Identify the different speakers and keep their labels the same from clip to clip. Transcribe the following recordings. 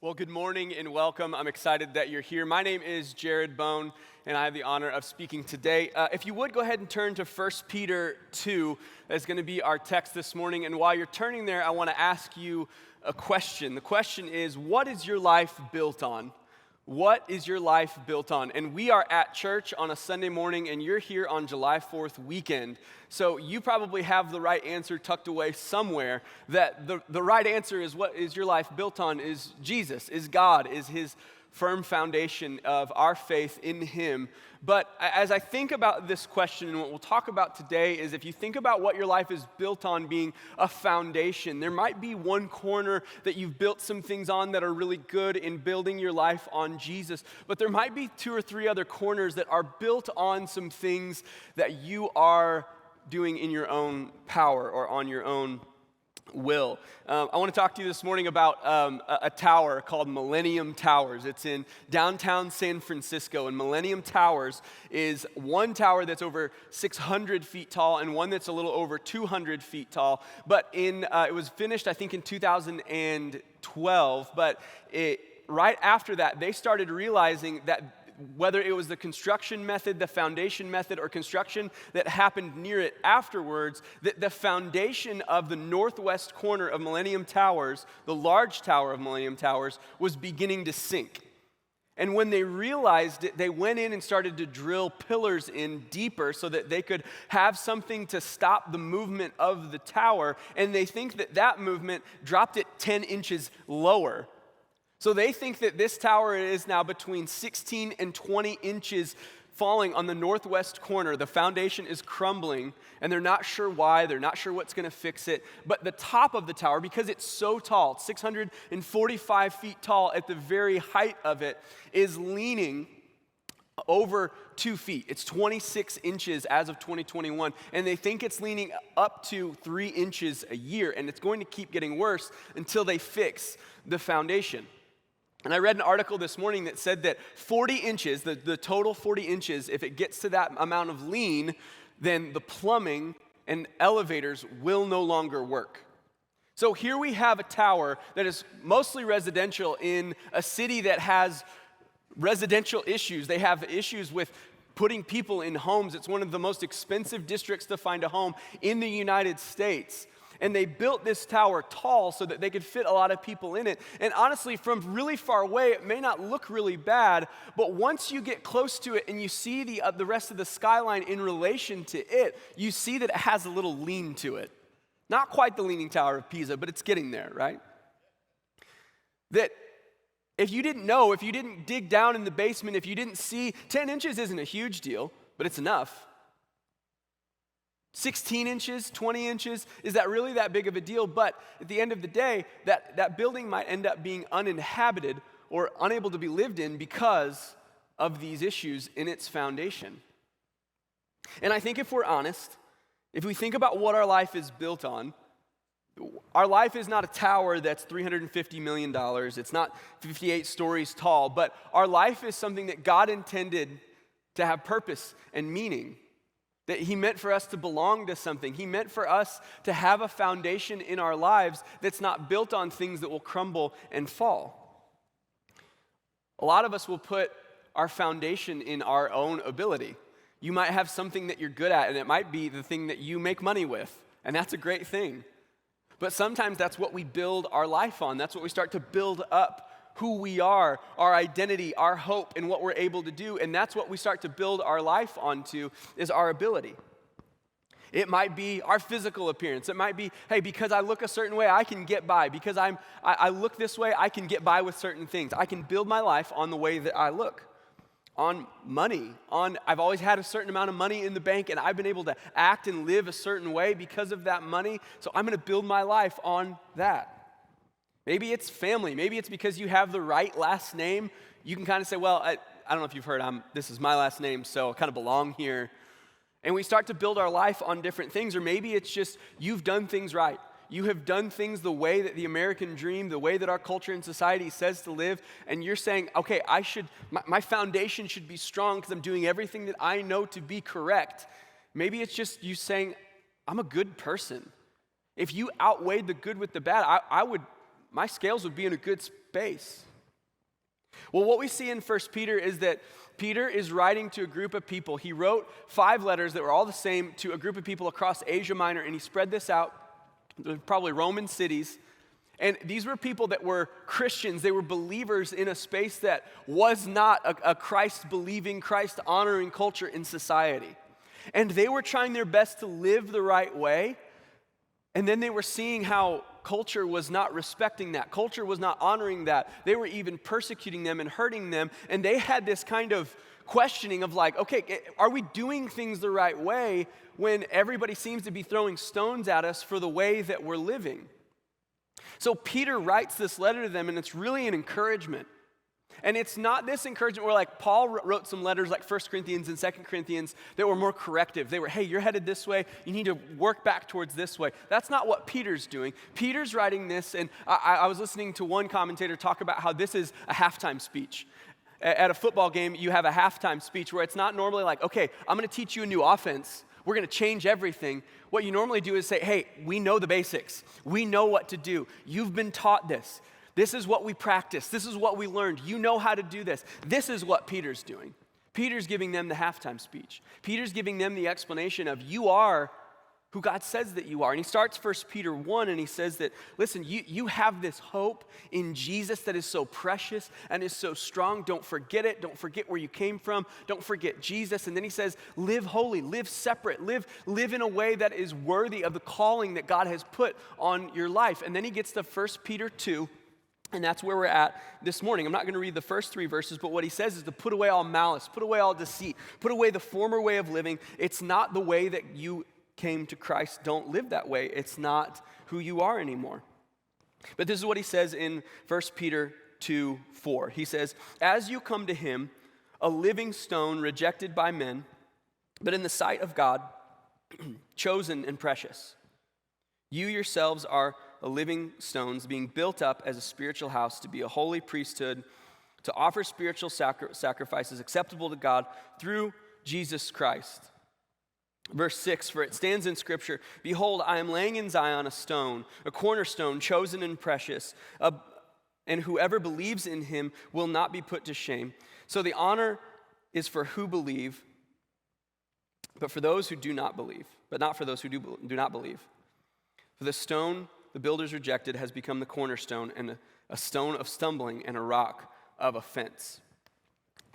Speaker 1: Well, good morning and welcome. I'm excited that you're here. My name is Jared Bone, and I have the honor of speaking today. If you would, go ahead and turn to 1 Peter 2. That's going to be our text this morning. And while you're turning there, I want to ask you a question. The question is, what is your life built on? What is your life built on? And we are at church on a Sunday morning, and you're here on July 4th weekend. So you probably have the right answer tucked away somewhere, that the right answer is, what is your life built on? Is Jesus, is God, is his firm foundation of our faith in him. But as I think about this question, and what we'll talk about today is, if you think about what your life is built on being a foundation, there might be one corner that you've built some things on that are really good in building your life on Jesus, but there might be two or three other corners that are built on some things that you are doing in your own power or on your own will. I want to talk to you this morning about a tower called Millennium Towers. It's in downtown San Francisco, and Millennium Towers is one tower that's over 600 feet tall and one that's a little over 200 feet tall. But it was finished, I think, in 2012, but right after that, they started realizing that whether it was the construction method, the foundation method, or construction that happened near it afterwards, that the foundation of the northwest corner of Millennium Towers, the large tower of Millennium Towers, was beginning to sink. And when they realized it, they went in and started to drill pillars in deeper so that they could have something to stop the movement of the tower. And they think that that movement dropped it 10 inches lower. So they think that this tower is now between 16 and 20 inches falling on the northwest corner. The foundation is crumbling, and they're not sure why. They're not sure what's going to fix it. But the top of the tower, because it's so tall, 645 feet tall at the very height of it, is leaning over 2 feet. It's 26 inches as of 2021, and they think it's leaning up to 3 inches a year, and it's going to keep getting worse until they fix the foundation. And I read an article this morning that said that 40 inches, the total 40 inches, if it gets to that amount of lean, then the plumbing and elevators will no longer work. So here we have a tower that is mostly residential in a city that has residential issues. They have issues with putting people in homes. It's one of the most expensive districts to find a home in the United States. And they built this tower tall so that they could fit a lot of people in it. And honestly, from really far away, it may not look really bad, but once you get close to it and you see the rest of the skyline in relation to it, you see that it has a little lean to it. Not quite the Leaning Tower of Pisa, but it's getting there, right? That if you didn't know, if you didn't dig down in the basement, if you didn't see, 10 inches isn't a huge deal, but it's enough. 16 inches, 20 inches, is that really that big of a deal? But at the end of the day, that building might end up being uninhabited or unable to be lived in because of these issues in its foundation. And I think if we're honest, if we think about what our life is built on, our life is not a tower that's $350 million. It's not 58 stories tall, but our life is something that God intended to have purpose and meaning. That he meant for us to belong to something. He meant for us to have a foundation in our lives that's not built on things that will crumble and fall. A lot of us will put our foundation in our own ability. You might have something that you're good at, and it might be the thing that you make money with, and that's a great thing. But sometimes that's what we build our life on. That's what we start to build up who we are, our identity, our hope, and what we're able to do. And that's what we start to build our life onto, is our ability. It might be our physical appearance. It might be, hey, because I look a certain way, I can get by. Because I look this way, I can get by with certain things. I can build my life on the way that I look. On money, I've always had a certain amount of money in the bank, and I've been able to act and live a certain way because of that money. So I'm going to build my life on that. Maybe it's family. Maybe it's because you have the right last name. You can kind of say, well, I don't know if you've heard, this is my last name, so I kind of belong here. And we start to build our life on different things. Or maybe it's just you've done things right. You have done things the way that the American dream, the way that our culture and society says to live. And you're saying, okay, my foundation should be strong because I'm doing everything that I know to be correct. Maybe it's just you saying, I'm a good person. If you outweighed the good with the bad, my scales would be in a good space. Well, what we see in First Peter is that Peter is writing to a group of people. He wrote 5 letters that were all the same to a group of people across Asia Minor, and he spread this out, probably Roman cities. And these were people that were Christians. They were believers in a space that was not a Christ-believing, Christ-honoring culture in society. And they were trying their best to live the right way. And then they were seeing how culture was not respecting that. Culture was not honoring that. They were even persecuting them and hurting them. And they had this kind of questioning of like, okay, are we doing things the right way when everybody seems to be throwing stones at us for the way that we're living? So Peter writes this letter to them, and it's really an encouragement. And it's not this encouragement where like Paul wrote some letters like 1 Corinthians and 2 Corinthians that were more corrective. They were, hey, you're headed this way. You need to work back towards this way. That's not what Peter's doing. Peter's writing this, and I was listening to one commentator talk about how this is a halftime speech. At a football game, you have a halftime speech where it's not normally like, okay, I'm going to teach you a new offense. We're going to change everything. What you normally do is say, hey, we know the basics. We know what to do. You've been taught this. This is what we practice. This is what we learned. You know how to do this. This is what Peter's doing. Peter's giving them the halftime speech. Peter's giving them the explanation of you are who God says that you are. And he starts 1 Peter 1 and he says that, listen, you have this hope in Jesus that is so precious and is so strong. Don't forget it. Don't forget where you came from. Don't forget Jesus. And then he says, live holy, live separate, live in a way that is worthy of the calling that God has put on your life. And then he gets to 1 Peter 2. And that's where we're at this morning. I'm not going to read the first 3 verses, but what he says is to put away all malice, put away all deceit, put away the former way of living. It's not the way that you came to Christ. Don't live that way. It's not who you are anymore. But this is what he says in 1 Peter 2:4. He says, as you come to him, a living stone rejected by men, but in the sight of God, chosen and precious. You yourselves are a living stones being built up as a spiritual house to be a holy priesthood, to offer spiritual sacrifices acceptable to God through Jesus Christ. Verse 6, for it stands in Scripture, behold, I am laying in Zion a stone, a cornerstone, chosen and precious, and whoever believes in him will not be put to shame. So the honor is for who believe, but for those who do not believe, but not for those who do not believe. For the stone the builders rejected has become the cornerstone and a stone of stumbling and a rock of offense.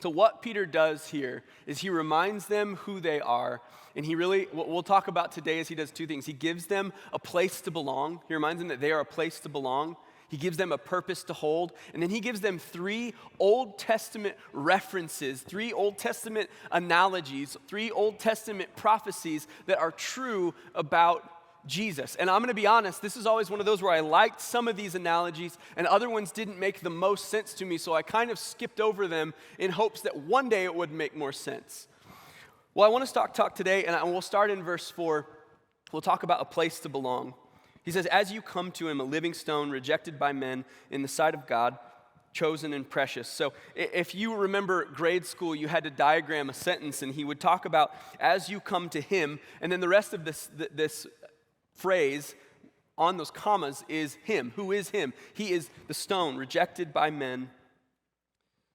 Speaker 1: So what Peter does here is he reminds them who they are, and what we'll talk about today is he does 2 things. He gives them a place to belong. He reminds them that they are a place to belong. He gives them a purpose to hold, and then he gives them 3 Old Testament references, 3 Old Testament analogies, 3 Old Testament prophecies that are true about Jesus. And I'm going to be honest, this is always one of those where I liked some of these analogies and other ones didn't make the most sense to me, so I kind of skipped over them in hopes that one day it would make more sense. Well, I want to talk today, and we'll start in verse 4. We'll talk about a place to belong. He says, as you come to him, a living stone rejected by men in the sight of God, chosen and precious. So if you remember grade school, you had to diagram a sentence, and he would talk about as you come to him, and then the rest of this phrase on those commas is him. Who is him? He is the stone rejected by men,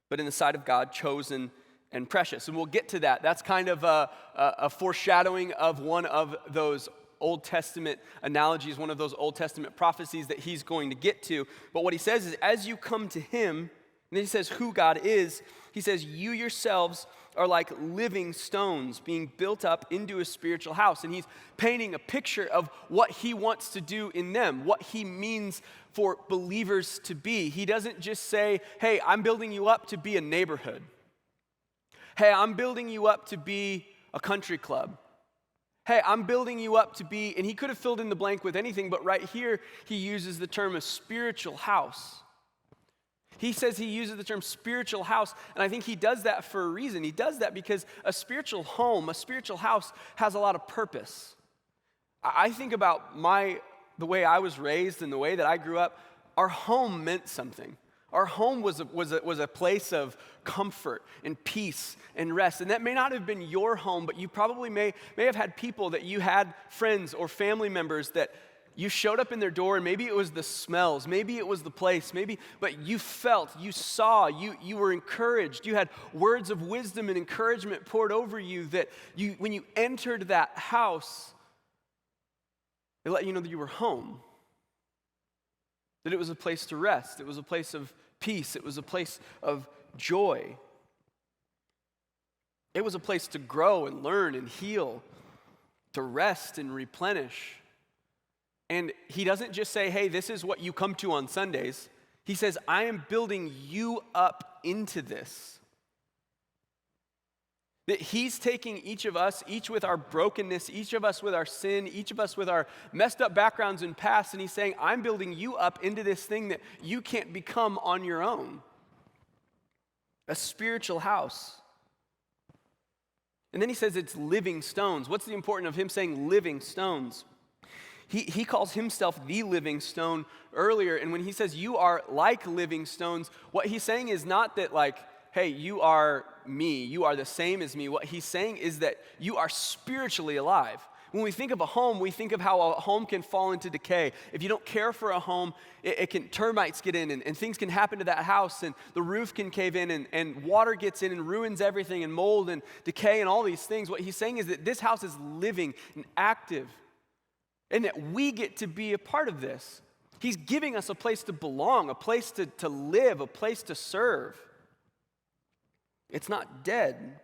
Speaker 1: but in the sight of God, chosen and precious. And we'll get to that. That's kind of a foreshadowing of one of those Old Testament analogies, one of those Old Testament prophecies that he's going to get to. But what he says is, as you come to him, and then he says who God is, he says, you yourselves are like living stones being built up into a spiritual house. And he's painting a picture of what he wants to do in them, what he means for believers to be. He doesn't just say, hey, I'm building you up to be a neighborhood. Hey, I'm building you up to be a country club. Hey, I'm building you up to be, and he could have filled in the blank with anything, but right here he uses the term a spiritual house. He says he uses the term spiritual house, and I think he does that for a reason. He does that because a spiritual home, a spiritual house, has a lot of purpose. I think about the way I was raised and the way that I grew up. Our home meant something. Our home was a place of comfort and peace and rest. And that may not have been your home, but you probably may have had people that you had, friends or family members that You showed up in their door, and maybe it was the smells, maybe it was the place, but you felt, you saw, you were encouraged. You had words of wisdom and encouragement poured over you that when you entered that house, it let you know that you were home, that it was a place to rest, it was a place of peace, it was a place of joy. It was a place to grow and learn and heal, to rest and replenish. And he doesn't just say, hey, this is what you come to on Sundays. He says, I am building you up into this. That he's taking each of us, each with our brokenness, each of us with our sin, each of us with our messed up backgrounds and past, and he's saying, I'm building you up into this thing that you can't become on your own. A spiritual house. And then he says it's living stones. What's the importance of him saying living stones? He calls himself the living stone earlier, and when he says you are like living stones, what he's saying is not that like, hey, you are me, you are the same as me. What he's saying is that you are spiritually alive. When we think of a home, we think of how a home can fall into decay. If you don't care for a home, termites get in and things can happen to that house, and the roof can cave in and water gets in and ruins everything, and mold and decay and all these things. What he's saying is that this house is living and active, and that we get to be a part of this. He's giving us a place to belong, a place to live, a place to serve. It's not dead.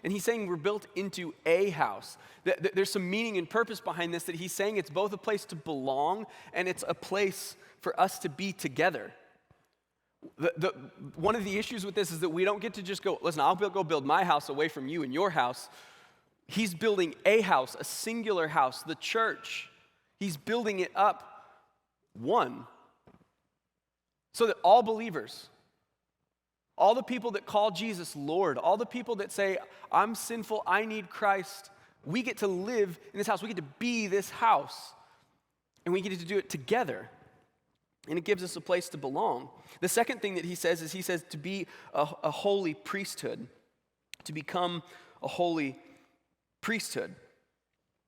Speaker 1: And he's saying we're built into a house. There's some meaning and purpose behind this, that he's saying it's both a place to belong and it's a place for us to be together. One of the issues with this is that we don't get to just go, listen, I'll go build my house away from you and your house. He's building a house, a singular house, the church. He's building it up one. So that all believers, all the people that call Jesus Lord, all the people that say, I'm sinful, I need Christ, we get to live in this house. We get to be this house. And we get to do it together. And it gives us a place to belong. The second thing that he says is to be a holy priesthood, to become a holy priesthood.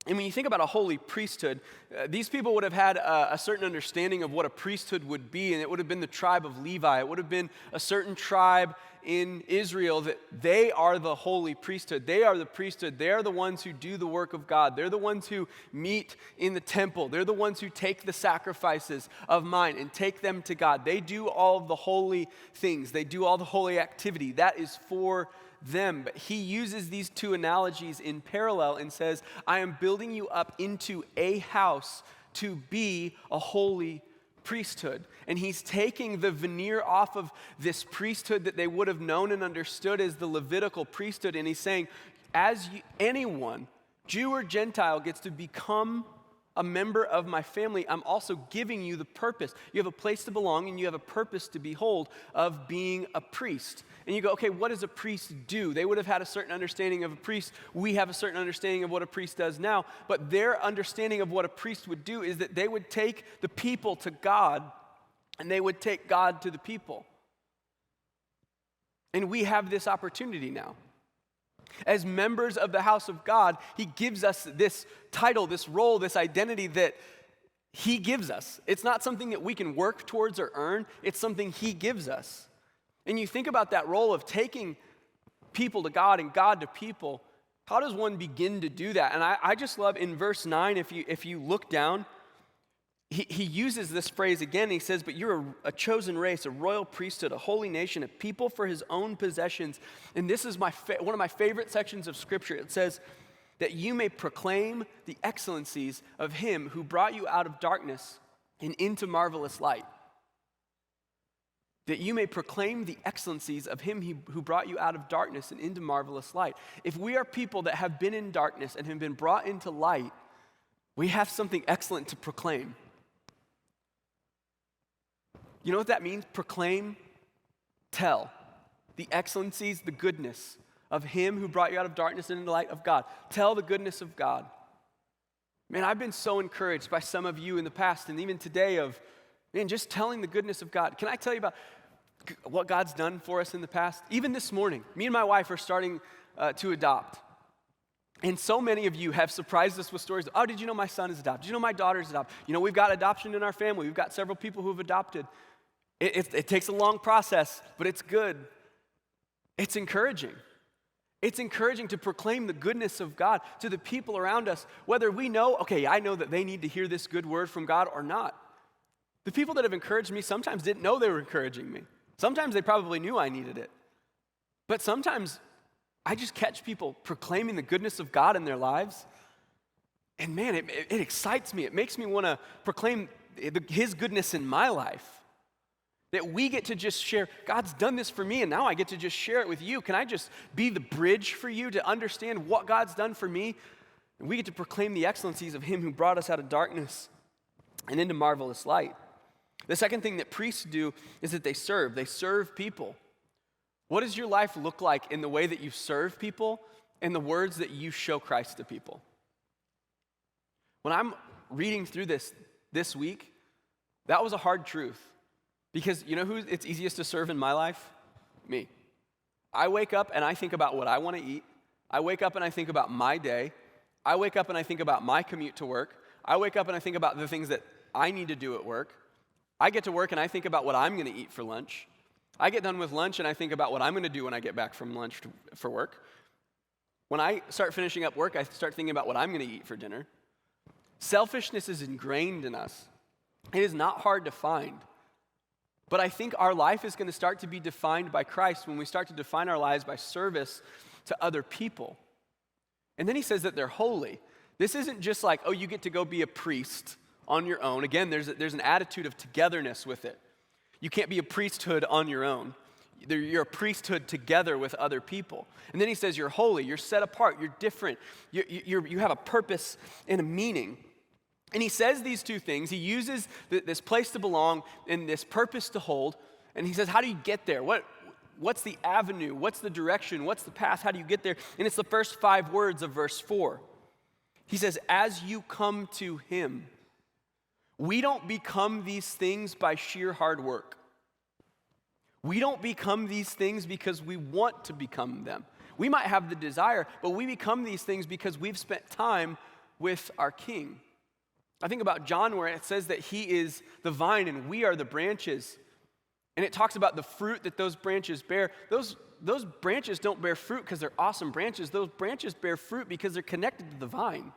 Speaker 1: And when you think about a holy priesthood, these people would have had a certain understanding of what a priesthood would be, and it would have been the tribe of Levi. It would have been a certain tribe in Israel that they are the holy priesthood. They are the priesthood. They are the ones who do the work of God. They're the ones who meet in the temple. They're the ones who take the sacrifices of mine and take them to God. They do all of the holy things. They do all the holy activity. That is for them. But he uses these two analogies in parallel and says, I am building you up into a house to be a holy priesthood. And he's taking the veneer off of this priesthood that they would have known and understood as the Levitical priesthood, and he's saying, anyone, Jew or Gentile, gets to become a member of my family, I'm also giving you the purpose. You have a place to belong, and you have a purpose to behold of being a priest. And you go, okay, what does a priest do? They would have had a certain understanding of a priest. We have a certain understanding of what a priest does now. But their understanding of what a priest would do is that they would take the people to God, and they would take God to the people. And we have this opportunity now. As members of the house of God, he gives us this title, this role, this identity that he gives us. It's not something that we can work towards or earn. It's something he gives us. And you think about that role of taking people to God and God to people. How does one begin to do that? And I just love in verse 9, if you look down, he uses this phrase again. He says, but you're a chosen race, a royal priesthood, a holy nation, a people for his own possessions. And this is one of my favorite sections of Scripture. It says that you may proclaim the excellencies of him who brought you out of darkness and into marvelous light. That you may proclaim the excellencies of him who brought you out of darkness and into marvelous light. If we are people that have been in darkness and have been brought into light, we have something excellent to proclaim. You know what that means? Proclaim, tell the excellencies, the goodness of him who brought you out of darkness and into the light of God. Tell the goodness of God. Man, I've been so encouraged by some of you in the past and even today of, man, just telling the goodness of God. Can I tell you about what God's done for us in the past? Even this morning, me and my wife are starting to adopt. And so many of you have surprised us with stories. Oh, did you know my son is adopted? Did you know my daughter is adopted? You know, we've got adoption in our family. We've got several people who have adopted. It takes a long process, but it's good. It's encouraging. It's encouraging to proclaim the goodness of God to the people around us, whether we know, okay, I know that they need to hear this good word from God or not. The people that have encouraged me sometimes didn't know they were encouraging me. Sometimes they probably knew I needed it. But sometimes I just catch people proclaiming the goodness of God in their lives. And man, it excites me. It makes me want to proclaim His goodness in my life. That we get to just share, God's done this for me, and now I get to just share it with you. Can I just be the bridge for you to understand what God's done for me? And we get to proclaim the excellencies of Him who brought us out of darkness and into marvelous light. The second thing that priests do is that they serve. They serve people. What does your life look like in the way that you serve people and the words that you show Christ to people? When I'm reading through this week, that was a hard truth. Because you know who it's easiest to serve in my life? Me. I wake up and I think about what I want to eat. I wake up and I think about my day. I wake up and I think about my commute to work. I wake up and I think about the things that I need to do at work. I get to work and I think about what I'm going to eat for lunch. I get done with lunch and I think about what I'm going to do when I get back from lunch for work. When I start finishing up work, I start thinking about what I'm going to eat for dinner. Selfishness is ingrained in us. It is not hard to find. But I think our life is going to start to be defined by Christ when we start to define our lives by service to other people. And then he says that they're holy. This isn't just like, oh, you get to go be a priest on your own. Again, there's an attitude of togetherness with it. You can't be a priesthood on your own. You're a priesthood together with other people. And then he says you're holy, you're set apart, you're different, you have a purpose and a meaning. And he says these two things. He uses this place to belong and this purpose to hold. And he says, how do you get there? What's the avenue? What's the direction? What's the path? How do you get there? And it's the first 5 words of verse 4. He says, as you come to him. We don't become these things by sheer hard work. We don't become these things because we want to become them. We might have the desire, but we become these things because we've spent time with our King. I think about John where it says that he is the vine and we are the branches. And it talks about the fruit that those branches bear. Those branches don't bear fruit because they're awesome branches. Those branches bear fruit because they're connected to the vine.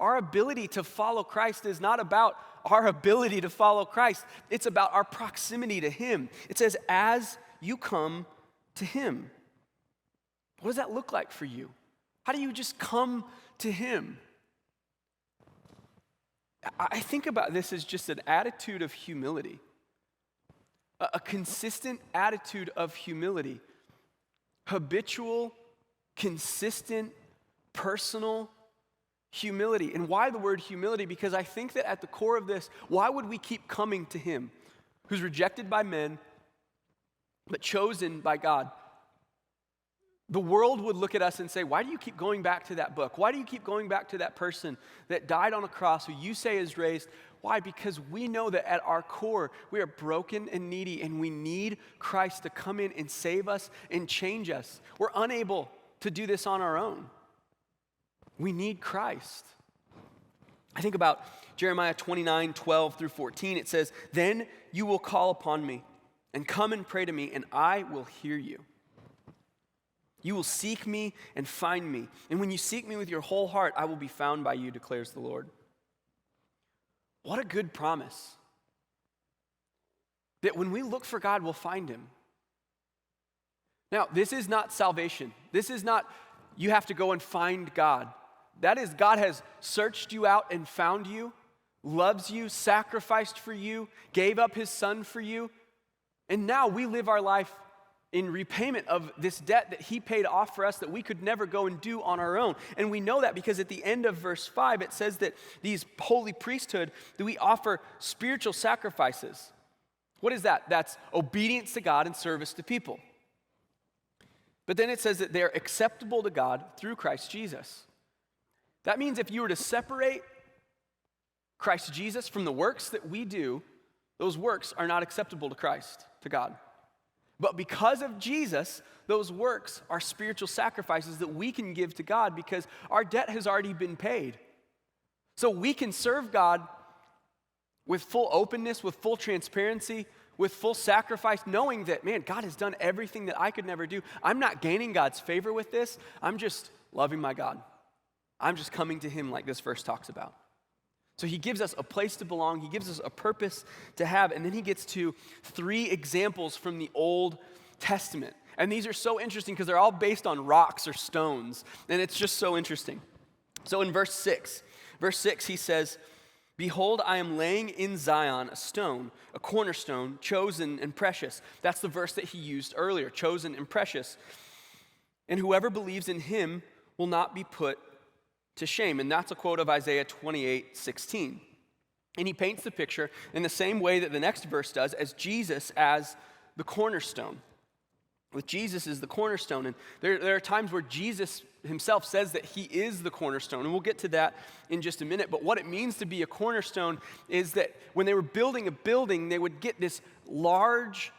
Speaker 1: Our ability to follow Christ is not about our ability to follow Christ. It's about our proximity to him. It says, as you come to him. What does that look like for you? How do you just come to him? I think about this as just an attitude of humility, a consistent attitude of humility, habitual, consistent, personal humility. And why the word humility? Because I think that at the core of this, why would we keep coming to him who's rejected by men but chosen by God? The world would look at us and say, why do you keep going back to that book? Why do you keep going back to that person that died on a cross who you say is raised? Why? Because we know that at our core, we are broken and needy and we need Christ to come in and save us and change us. We're unable to do this on our own. We need Christ. I think about Jeremiah 29:12 through 14. It says, then you will call upon me and come and pray to me and I will hear you. You will seek me and find me. And when you seek me with your whole heart, I will be found by you, declares the Lord. What a good promise. That when we look for God, we'll find him. Now, this is not salvation. This is not you have to go and find God. That is, God has searched you out and found you, loves you, sacrificed for you, gave up his son for you. And now we live our life in repayment of this debt that he paid off for us that we could never go and do on our own. And we know that because at the end of verse 5, it says that these holy priesthood, that we offer spiritual sacrifices. What is that? That's obedience to God and service to people. But then it says that they're acceptable to God through Christ Jesus. That means if you were to separate Christ Jesus from the works that we do, those works are not acceptable to Christ, to God. But because of Jesus, those works are spiritual sacrifices that we can give to God because our debt has already been paid. So we can serve God with full openness, with full transparency, with full sacrifice, knowing that, man, God has done everything that I could never do. I'm not gaining God's favor with this. I'm just loving my God. I'm just coming to him like this verse talks about. So he gives us a place to belong. He gives us a purpose to have. And then he gets to 3 examples from the Old Testament. And these are so interesting because they're all based on rocks or stones. And it's just so interesting. So in verse 6, he says, "Behold, I am laying in Zion a stone, a cornerstone, chosen and precious." That's the verse that he used earlier, chosen and precious. "And whoever believes in him will not be put to shame." And that's a quote of Isaiah 28:16. And he paints the picture in the same way that the next verse does, as Jesus as the cornerstone. With Jesus as the cornerstone. And there are times where Jesus himself says that he is the cornerstone. And we'll get to that in just a minute. But what it means to be a cornerstone is that when they were building a building, they would get this large,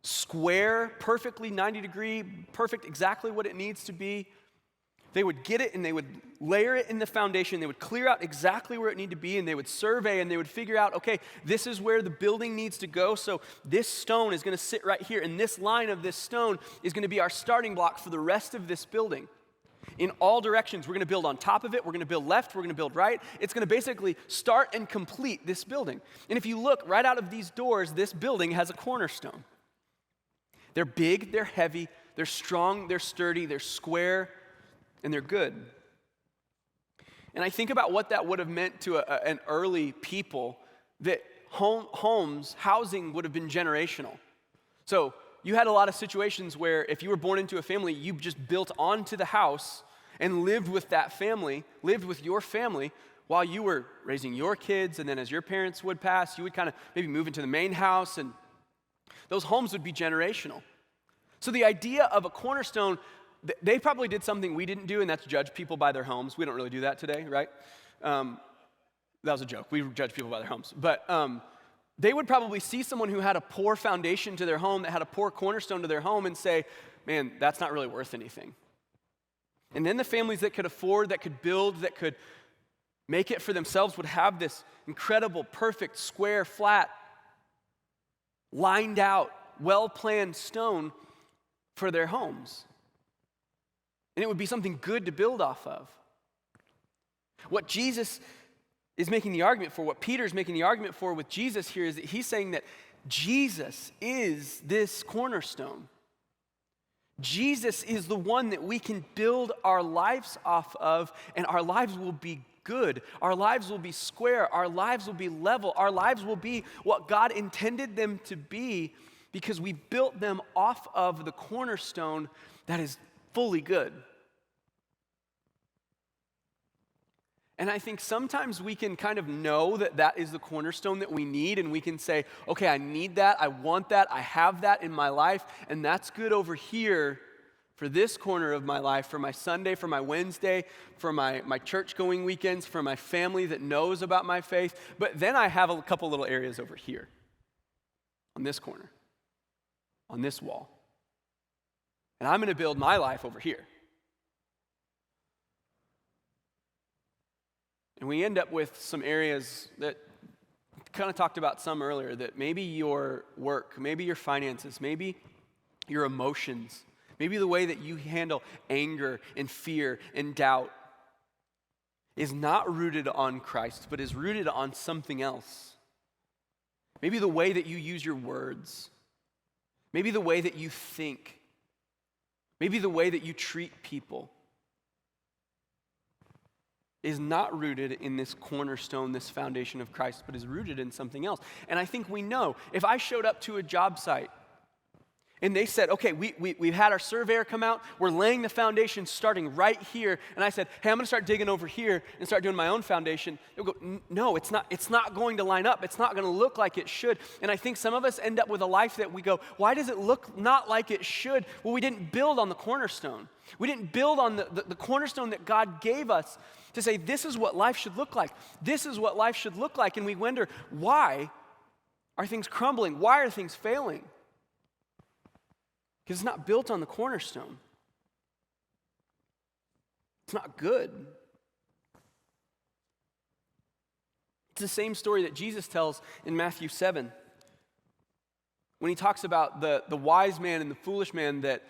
Speaker 1: square, perfectly 90-degree, perfect, exactly what it needs to be. They would get it and they would layer it in the foundation. They would clear out exactly where it needed to be, and they would survey and they would figure out, okay, this is where the building needs to go. So this stone is going to sit right here, and this line of this stone is going to be our starting block for the rest of this building. In all directions, we're going to build on top of it. We're going to build left. We're going to build right. It's going to basically start and complete this building. And if you look right out of these doors, this building has a cornerstone. They're big, they're heavy, they're strong, they're sturdy, they're square, and they're good. And I think about what that would have meant to an early people, that housing would have been generational. So you had a lot of situations where if you were born into a family, you just built onto the house and lived with that family, lived with your family while you were raising your kids, and then as your parents would pass, you would kind of maybe move into the main house, and those homes would be generational. So the idea of a cornerstone, they probably did something we didn't do, and that's judge people by their homes. We don't really do that today, right? That was a joke. We judge people by their homes. But they would probably see someone who had a poor foundation to their home, that had a poor cornerstone to their home, and say, man, that's not really worth anything. And then the families that could afford, that could build, that could make it for themselves would have this incredible, perfect, square, flat, lined out, well-planned stone for their homes. And it would be something good to build off of. What Jesus is making the argument for, what Peter's making the argument for with Jesus here, is that he's saying that Jesus is this cornerstone. Jesus is the one that we can build our lives off of, and our lives will be good. Our lives will be square. Our lives will be level. Our lives will be what God intended them to be, because we built them off of the cornerstone that is fully good. And I think sometimes we can kind of know that that is the cornerstone that we need, and we can say, okay, I need that, I want that, I have that in my life, and that's good over here for this corner of my life, for my Sunday, for my Wednesday, for my church-going weekends, for my family that knows about my faith. But then I have a couple little areas over here, on this corner, on this wall. And I'm going to build my life over here. And we end up with some areas that kind of talked about some earlier, that maybe your work, maybe your finances, maybe your emotions, maybe the way that you handle anger and fear and doubt is not rooted on Christ, but is rooted on something else. Maybe the way that you use your words, maybe the way that you think, maybe the way that you treat people is not rooted in this cornerstone, this foundation of Christ, but is rooted in something else. And I think we know, if I showed up to a job site and they said, okay, we've had our surveyor come out, we're laying the foundation starting right here, and I said, hey, I'm going to start digging over here and start doing my own foundation, they'll go, no, it's not going to line up. It's not going to look like it should. And I think some of us end up with a life that we go, why does it look not like it should? Well, we didn't build on the cornerstone. We didn't build on the cornerstone that God gave us to say, this is what life should look like. This is what life should look like. And we wonder, why are things crumbling? Why are things failing? Because it's not built on the cornerstone. It's not good. It's the same story that Jesus tells in Matthew 7. When he talks about the wise man and the foolish man, that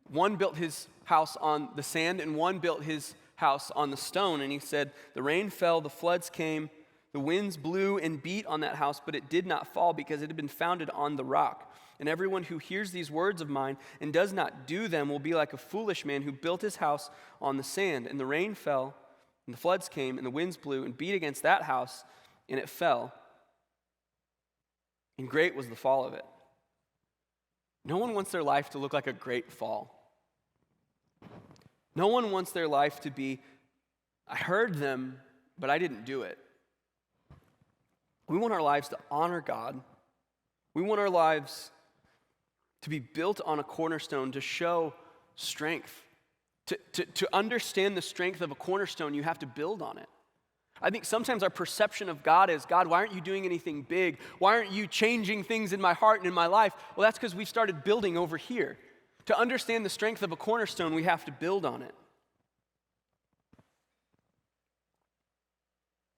Speaker 1: one built his house on the sand and one built his house on the stone. And he said, the rain fell, the floods came, the winds blew and beat on that house, but it did not fall because it had been founded on the rock. And everyone who hears these words of mine and does not do them will be like a foolish man who built his house on the sand. And the rain fell, and the floods came, and the winds blew and beat against that house, and it fell. And great was the fall of it. No one wants their life to look like a great fall. No one wants their life to be, I heard them, but I didn't do it. We want our lives to honor God. We want our lives to be built on a cornerstone to show strength. To understand the strength of a cornerstone, you have to build on it. I think sometimes our perception of God is, God, why aren't you doing anything big? Why aren't you changing things in my heart and in my life? Well, that's because we've started building over here. To understand the strength of a cornerstone, we have to build on it.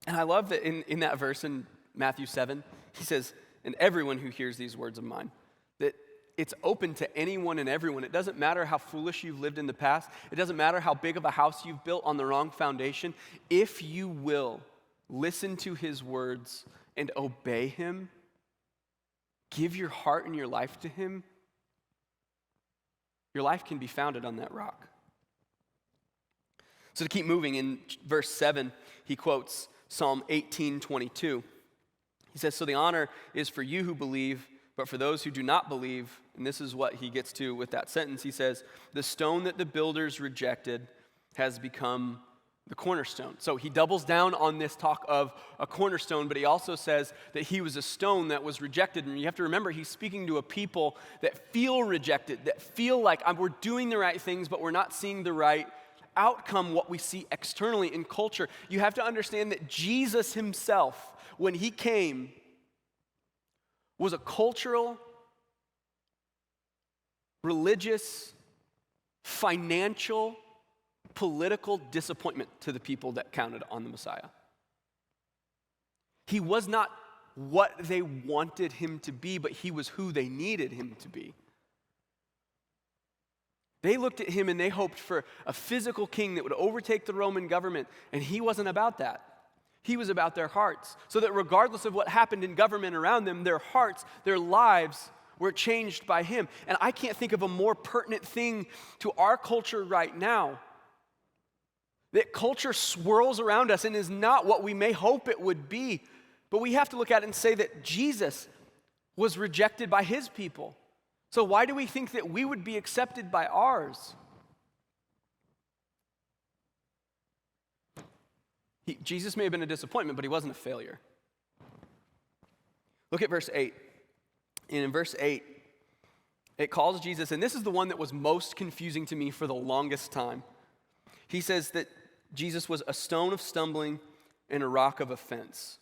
Speaker 1: And I love that in that verse in Matthew 7, he says, and everyone who hears these words of mine, that it's open to anyone and everyone. It doesn't matter how foolish you've lived in the past. It doesn't matter how big of a house you've built on the wrong foundation. If you will listen to his words and obey him, give your heart and your life to him, your life can be founded on that rock. So to keep moving, in verse 7, he quotes Psalm 18:22. He says, so the honor is for you who believe, but for those who do not believe, and this is what he gets to with that sentence, he says, the stone that the builders rejected has become the cornerstone. So he doubles down on this talk of a cornerstone, but he also says that he was a stone that was rejected. And you have to remember, he's speaking to a people that feel rejected, that feel like we're doing the right things, but we're not seeing the right outcome, what we see externally in culture. You have to understand that Jesus himself, when he came, was a cultural, religious, financial, political disappointment to the people that counted on the Messiah. He was not what they wanted him to be, but he was who they needed him to be. They looked at him and they hoped for a physical king that would overtake the Roman government, and he wasn't about that. He was about their hearts, so that regardless of what happened in government around them, their hearts, their lives were changed by him. And I can't think of a more pertinent thing to our culture right now. That culture swirls around us and is not what we may hope it would be. But we have to look at it and say that Jesus was rejected by his people. So why do we think that we would be accepted by ours? Jesus may have been a disappointment, but he wasn't a failure. Look at verse 8. And in verse 8, it calls Jesus, and this is the one that was most confusing to me for the longest time. He says that Jesus was a stone of stumbling and a rock of offense.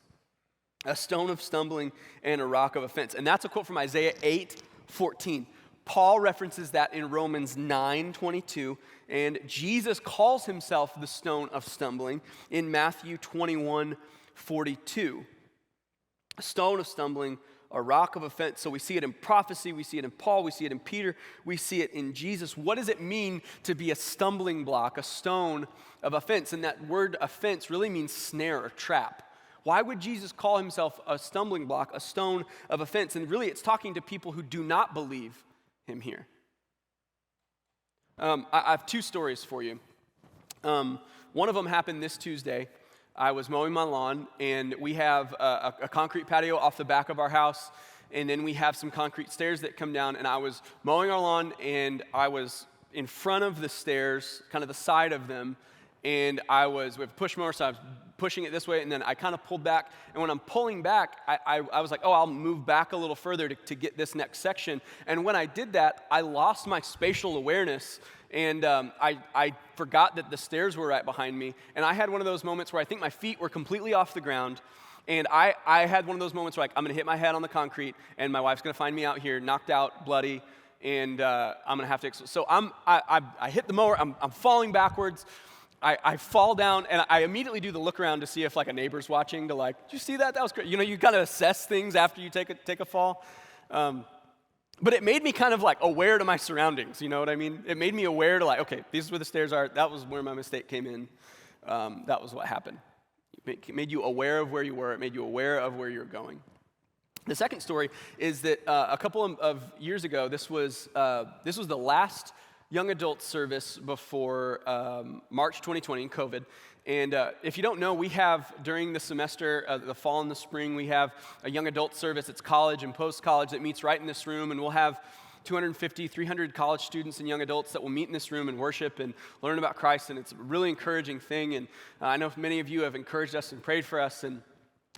Speaker 1: A stone of stumbling and a rock of offense. And that's a quote from Isaiah 8:14. Paul references that in Romans 9:22, and Jesus calls himself the stone of stumbling in Matthew 21:42. A stone of stumbling, a rock of offense. So we see it in prophecy, we see it in Paul, we see it in Peter, we see it in Jesus. What does it mean to be a stumbling block, a stone of offense? And that word offense really means snare or trap. Why would Jesus call himself a stumbling block, a stone of offense? And really it's talking to people who do not believe him here. I have two stories for you. One of them happened this Tuesday. I was mowing my lawn, and we have a concrete patio off the back of our house, and then we have some concrete stairs that come down, and I was mowing our lawn, and I was in front of the stairs, kind of the side of them, and we have a push mower, so I was pushing it this way, and then I kind of pulled back, and when I'm pulling back, I was like, I'll move back a little further to get this next section, and when I did that, I lost my spatial awareness, and I forgot that the stairs were right behind me, and I had one of those moments where I think my feet were completely off the ground, and I had one of those moments where I'm going to hit my head on the concrete, and my wife's going to find me out here, knocked out, bloody, and I'm gonna have to. So I hit the mower. I'm falling backwards. I fall down, and I immediately do the look around to see if like a neighbor's watching. To like, did you see that? That was great. You know, you kind of assess things after you take a fall. But it made me kind of like aware to my surroundings. You know what I mean? It made me aware to like, okay, these is where the stairs are. That was where my mistake came in. That was what happened. It made you aware of where you were. It made you aware of where you're going. The second story is that a couple of years ago, this was the last young adult service before March 2020 in COVID. And if you don't know, we have during the semester, the fall and the spring, we have a young adult service. It's college and post-college that meets right in this room, and we'll have 250, 300 college students and young adults that will meet in this room and worship and learn about Christ, and it's a really encouraging thing. And I know many of you have encouraged us and prayed for us, and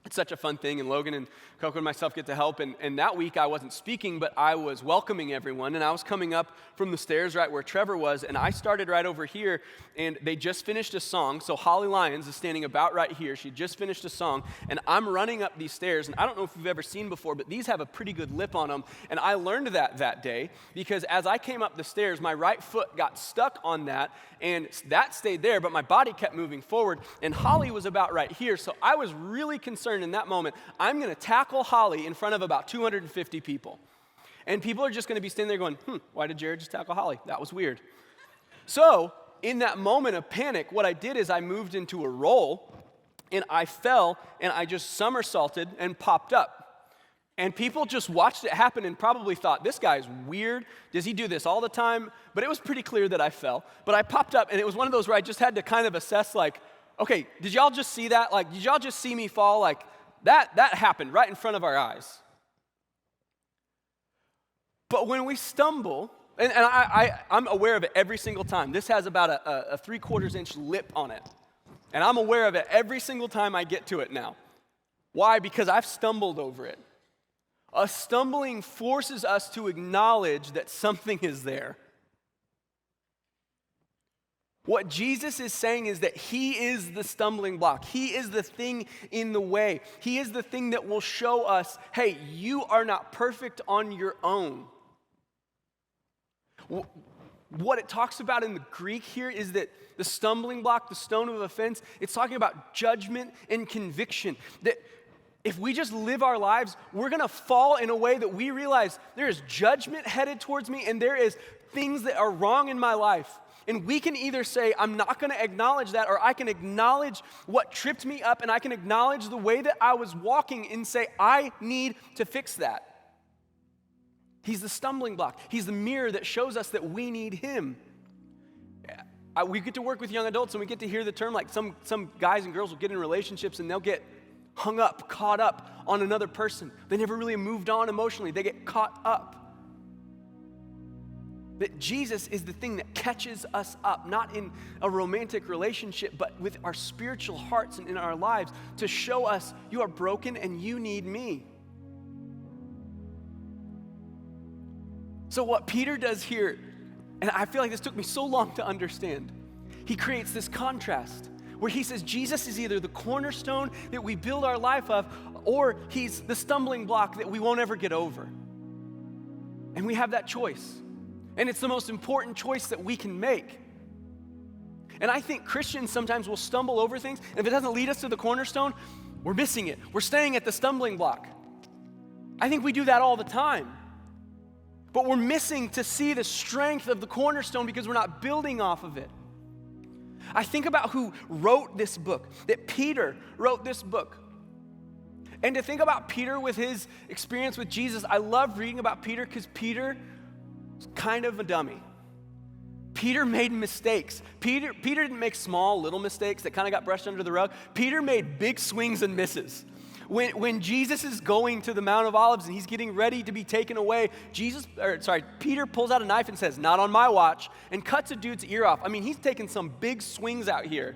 Speaker 1: it's such a fun thing, and Logan and Coco and myself get to help. And that week I wasn't speaking, but I was welcoming everyone, and I was coming up from the stairs right where Trevor was, and I started right over here, and they just finished a song. So Holly Lyons is standing about right here. She just finished a song, and I'm running up these stairs, and I don't know if you've ever seen before, but these have a pretty good lip on them, and I learned that day because as I came up the stairs, my right foot got stuck on that, and that stayed there, but my body kept moving forward, and Holly was about right here, so I was really concerned in that moment, I'm going to tackle Holly in front of about 250 people. And people are just going to be standing there going, why did Jared just tackle Holly? That was weird. So in that moment of panic, what I did is I moved into a roll, and I fell, and I just somersaulted and popped up. And people just watched it happen and probably thought, this guy's weird. Does he do this all the time? But it was pretty clear that I fell. But I popped up, and it was one of those where I just had to kind of assess, like, okay, did y'all just see that? Like, did y'all just see me fall? Like, that happened right in front of our eyes. But when we stumble, and I'm aware of it every single time. This has about a 3/4 inch lip on it. And I'm aware of it every single time I get to it now. Why? Because I've stumbled over it. A stumbling forces us to acknowledge that something is there. What Jesus is saying is that he is the stumbling block. He is the thing in the way. He is the thing that will show us, hey, you are not perfect on your own. What it talks about in the Greek here is that the stumbling block, the stone of offense, it's talking about judgment and conviction. That if we just live our lives, we're going to fall in a way that we realize there is judgment headed towards me and there is things that are wrong in my life. And we can either say, I'm not going to acknowledge that, or I can acknowledge what tripped me up, and I can acknowledge the way that I was walking and say, I need to fix that. He's the stumbling block. He's the mirror that shows us that we need him. We get to work with young adults, and we get to hear the term, like some guys and girls will get in relationships, and they'll get hung up, caught up on another person. They never really moved on emotionally. They get caught up. That Jesus is the thing that catches us up, not in a romantic relationship, but with our spiritual hearts and in our lives to show us you are broken and you need me. So what Peter does here, and I feel like this took me so long to understand, he creates this contrast where he says Jesus is either the cornerstone that we build our life of, or he's the stumbling block that we won't ever get over. And we have that choice. And it's the most important choice that we can make. And I think Christians sometimes will stumble over things, and if it doesn't lead us to the cornerstone, we're missing it. We're staying at the stumbling block. I think we do that all the time. But we're missing to see the strength of the cornerstone because we're not building off of it. I think about who wrote this book, that Peter wrote this book. And to think about Peter with his experience with Jesus, I love reading about Peter because Peter was kind of a dummy. Peter made mistakes. Peter didn't make small little mistakes that kind of got brushed under the rug. Peter made big swings and misses. When Jesus is going to the Mount of Olives and he's getting ready to be taken away, Peter pulls out a knife and says, "Not on my watch," and cuts a dude's ear off. I mean, he's taking some big swings out here.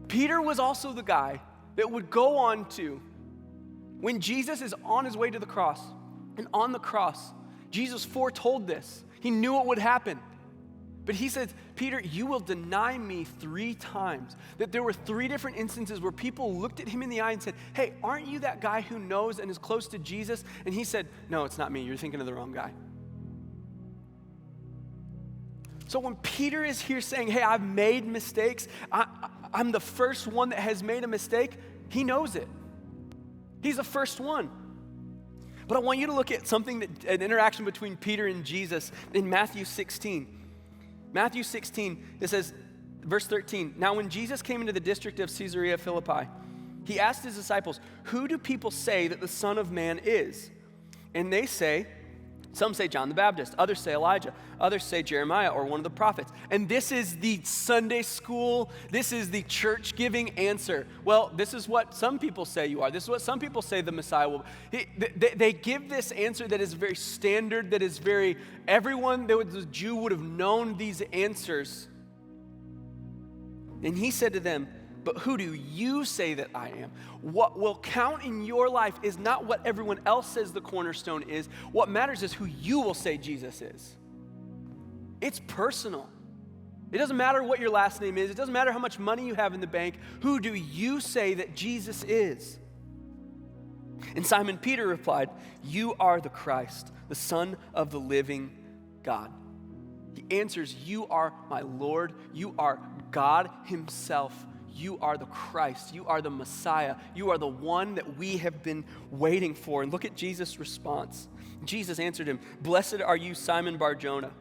Speaker 1: Peter was also the guy that would go on to, when Jesus is on his way to the cross, and on the cross, Jesus foretold this. He knew it would happen. But he says, Peter, you will deny me 3 times. That there were 3 different instances where people looked at him in the eye and said, hey, aren't you that guy who knows and is close to Jesus? And he said, no, it's not me. You're thinking of the wrong guy. So when Peter is here saying, hey, I've made mistakes, I'm the first one that has made a mistake, he knows it. He's the first one. But I want you to look at something, an interaction between Peter and Jesus in Matthew 16. Matthew 16, it says, verse 13, now when Jesus came into the district of Caesarea Philippi, he asked his disciples, who do people say that the Son of Man is? And they say, some say John the Baptist, others say Elijah, others say Jeremiah or one of the prophets. And this is the Sunday school, this is the church-giving answer. Well, this is what some people say you are. This is what some people say the Messiah will be. They give this answer that is very standard, that is very, everyone that was a Jew would have known these answers. And he said to them, but who do you say that I am? What will count in your life is not what everyone else says the cornerstone is. What matters is who you will say Jesus is. It's personal. It doesn't matter what your last name is. It doesn't matter how much money you have in the bank. Who do you say that Jesus is? And Simon Peter replied, you are the Christ, the Son of the living God. He answers, you are my Lord. You are God himself. You are the Christ. You are the Messiah. You are the one that we have been waiting for. And look at Jesus' response. Jesus answered him, blessed are you, Simon Bar-Jonah.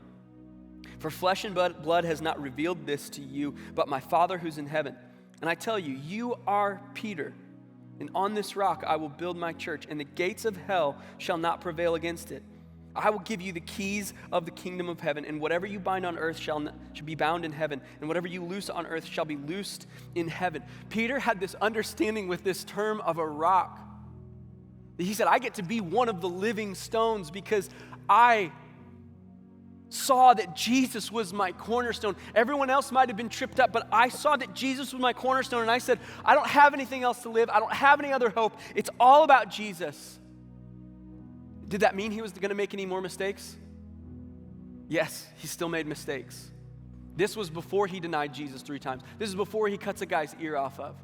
Speaker 1: For flesh and blood has not revealed this to you, but my Father who's in heaven. And I tell you, you are Peter. And on this rock I will build my church, and the gates of hell shall not prevail against it. I will give you the keys of the kingdom of heaven, and whatever you bind on earth shall be bound in heaven, and whatever you loose on earth shall be loosed in heaven. Peter had this understanding with this term of a rock. He said, I get to be one of the living stones because I saw that Jesus was my cornerstone. Everyone else might have been tripped up, but I saw that Jesus was my cornerstone, and I said, I don't have anything else to live. I don't have any other hope. It's all about Jesus. Did that mean he was going to make any more mistakes? Yes, he still made mistakes. This was before he denied Jesus 3 times. This is before he cuts a guy's ear off of.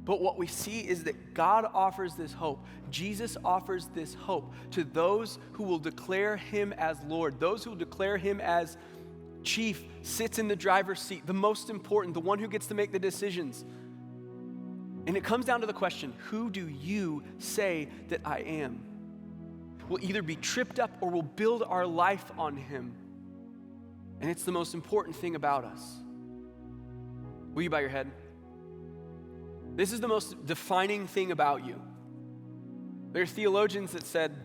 Speaker 1: But what we see is that God offers this hope. Jesus offers this hope to those who will declare him as Lord, those who will declare him as chief, sits in the driver's seat, the most important, the one who gets to make the decisions. And it comes down to the question, who do you say that I am? We'll either be tripped up or we'll build our life on him. And it's the most important thing about us. Will you bow your head? This is the most defining thing about you. There are theologians that said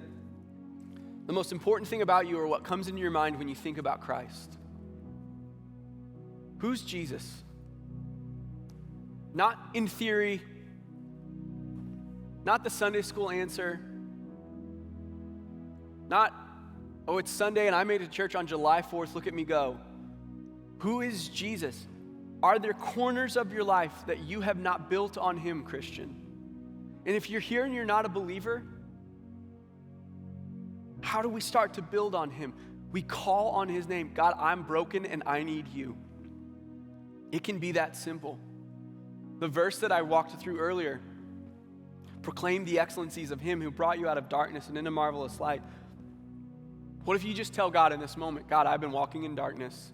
Speaker 1: the most important thing about you are what comes into your mind when you think about Christ. Who's Jesus? Not in theory, not the Sunday school answer, not, oh, it's Sunday and I made it to church on July 4th, look at me go. Who is Jesus? Are there corners of your life that you have not built on him, Christian? And if you're here and you're not a believer, how do we start to build on him? We call on his name. God, I'm broken and I need you. It can be that simple. The verse that I walked through earlier, proclaim the excellencies of him who brought you out of darkness and into marvelous light. What if you just tell God in this moment, God, I've been walking in darkness,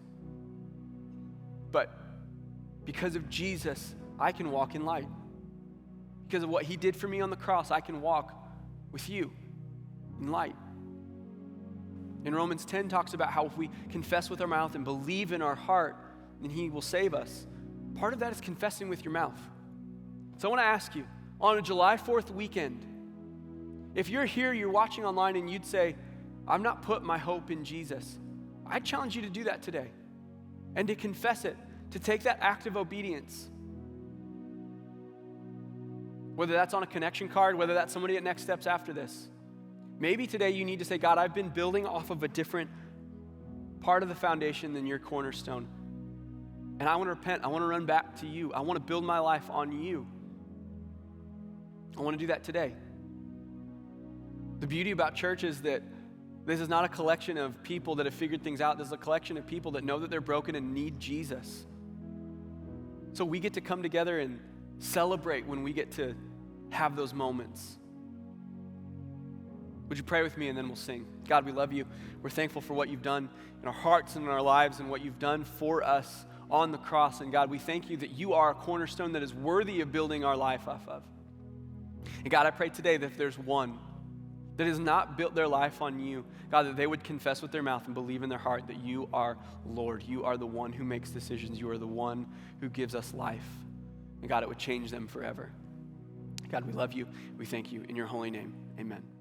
Speaker 1: but because of Jesus, I can walk in light. Because of what he did for me on the cross, I can walk with you in light. In Romans 10 talks about how if we confess with our mouth and believe in our heart, then he will save us. Part of that is confessing with your mouth. So I want to ask you, on a July 4th weekend, if you're here, you're watching online, and you'd say, I've not put my hope in Jesus, I challenge you to do that today and to confess it, to take that act of obedience. Whether that's on a connection card, whether that's somebody at Next Steps after this. Maybe today you need to say, God, I've been building off of a different part of the foundation than your cornerstone. And I want to repent. I want to run back to you. I want to build my life on you. I want to do that today. The beauty about church is that This is not a collection of people that have figured things out. This is a collection of people that know that they're broken and need Jesus. So we get to come together and celebrate when we get to have those moments. Would you pray with me and then we'll sing? God, we love you. We're thankful for what you've done in our hearts and in our lives and what you've done for us on the cross. And God, we thank you that you are a cornerstone that is worthy of building our life off of. And God, I pray today that if there's one that has not built their life on you, God, that they would confess with their mouth and believe in their heart that you are Lord. You are the one who makes decisions. You are the one who gives us life. And God, it would change them forever. God, we love you. We thank you. In your holy name, amen.